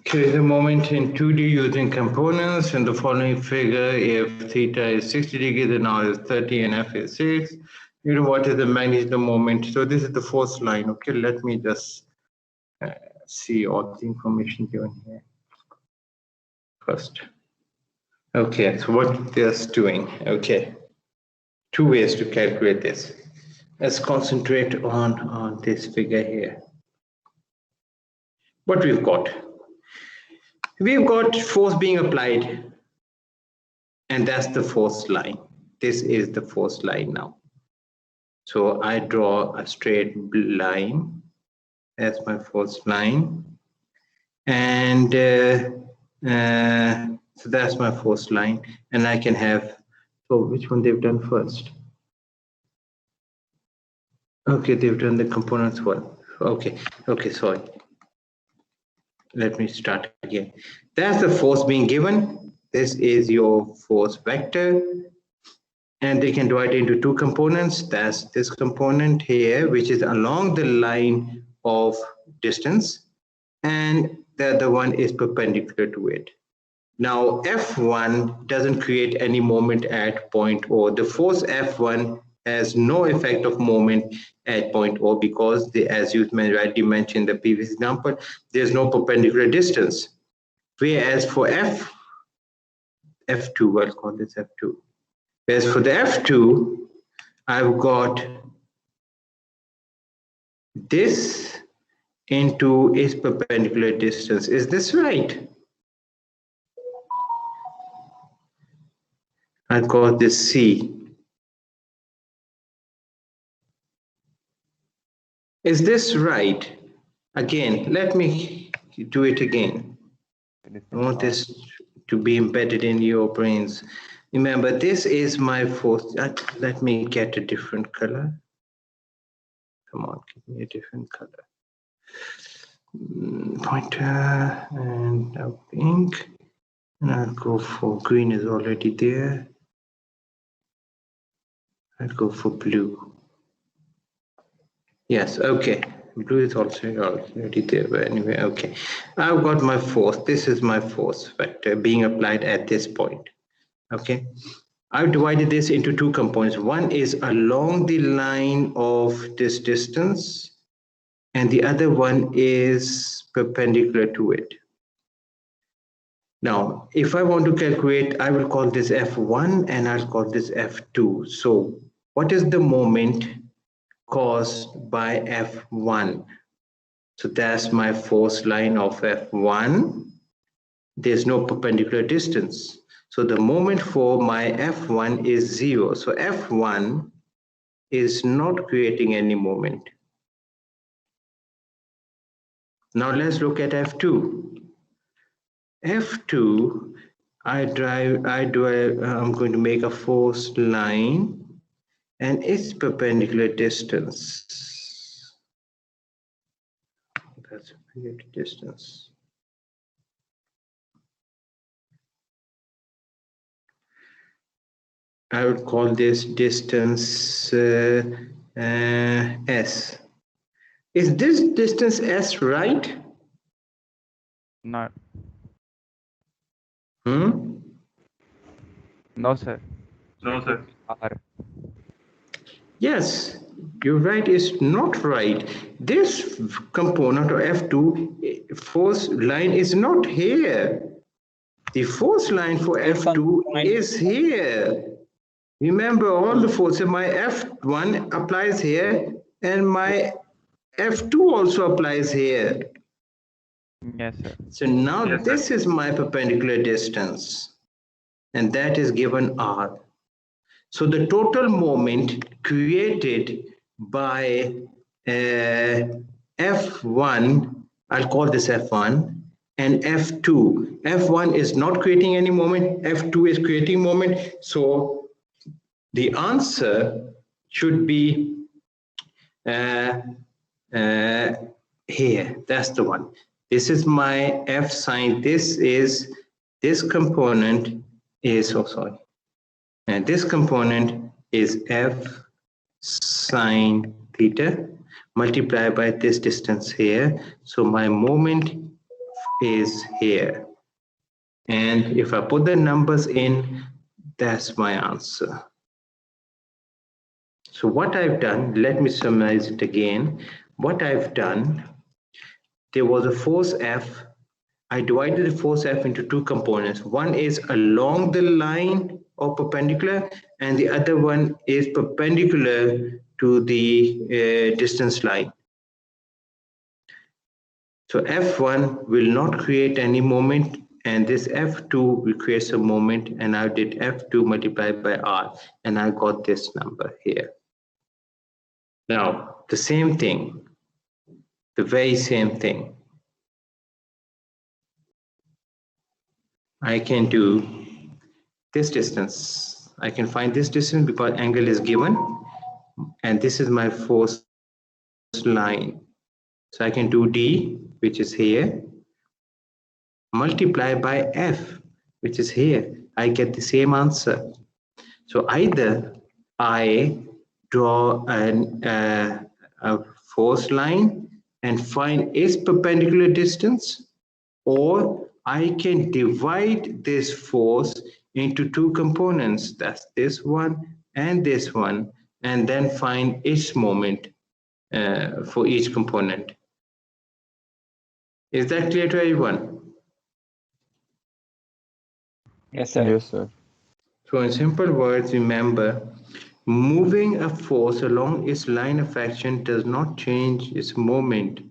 Okay, the moment in 2D using components. In the following figure, if theta is 60 degrees, then R is 30 and F is 6. You know what is the magnitude of the moment? So this is the fourth line. Okay, let me just see all the information given here first. Okay, so what they're doing. Okay, two ways to calculate this. Let's concentrate on this figure here. What we've got force being applied, and that's the fourth line. This is the fourth line now. So I draw a straight line. That's my fourth line. And so that's my fourth line. And I can have, so which one they've done first? Okay, they've done the components one. Okay, sorry. Let me start again. That's the force being given. This is your force vector. And they can divide into two components. That's this component here, which is along the line of distance. And the other one is perpendicular to it. Now, F1 doesn't create any moment at point O. The force F1 has no effect of moment at point O because, as you rightly mentioned in the previous example, there's no perpendicular distance. Whereas for F2, I'll call this F2. Whereas for the F2, I've got this into its perpendicular distance. Is this right? I've got this C. Is this right? Again, let me do it again. I want this to be embedded in your brains. Remember, this is my fourth. Let me get a different color. Come on, give me a different color. Pointer and now pink. And I'll go for green is already there. I'll go for blue. Yes, okay. Blue is also already there, but anyway, okay. I've got my force. This is my force vector being applied at this point. Okay. I've divided this into two components. One is along the line of this distance, and the other one is perpendicular to it. Now, if I want to calculate, I will call this F1 and I'll call this F2. So what is the moment caused by F1? So that's my force line of F1. There's no perpendicular distance. So the moment for my F1 is 0. So F1 is not creating any moment. Now let's look at F2. F2, I'm going to make a force line and its perpendicular distance. That's perpendicular distance. I would call this distance S. Is this distance S right? No. No, sir. No, sir. R. Yes, you're right, it's not right. This component of F2 force line is not here. The force line for F2 is here. Remember, all the forces, my F1 applies here and my F2 also applies here. Yes, sir. So now this is my perpendicular distance, and that is given R. So the total moment created by F1, I'll call this F1, and F2. F1 is not creating any moment, F2 is creating moment. So the answer should be here, that's the one. This is my F sine, this component is, and this component is F sine theta multiplied by this distance here. So my moment is here. And if I put the numbers in, that's my answer. So what I've done, let me summarize it again. What I've done, there was a force F. I divided the force F into two components. One is along the line or perpendicular, and the other one is perpendicular to the distance line. So F1 will not create any moment, and this F2 will create some moment, and I did F2 multiplied by R, and I got this number here. Now, the same thing, the very same thing. I can do this distance. I can find this distance because angle is given, and this is my force line. So I can do D, which is here, multiply by F, which is here. I get the same answer. So either I draw a force line and find its perpendicular distance, or I can divide this force into two components, that's this one, and then find its moment for each component. Is that clear to everyone? Yes, sir. Yes, sir. So in simple words, remember, moving a force along its line of action does not change its moment.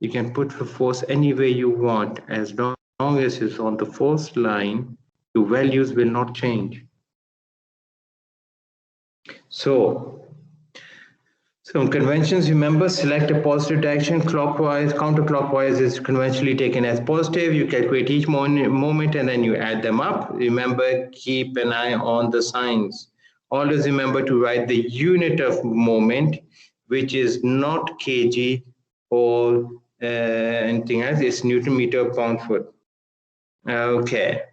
You can put the force anywhere you want, as long as it's on the force line, the values will not change. So, some conventions, remember, select a positive direction clockwise, counterclockwise is conventionally taken as positive. You calculate each moment and then you add them up. Remember, keep an eye on the signs. Always remember to write the unit of moment, which is not kg or anything else, it's Newton meter pound foot. Okay.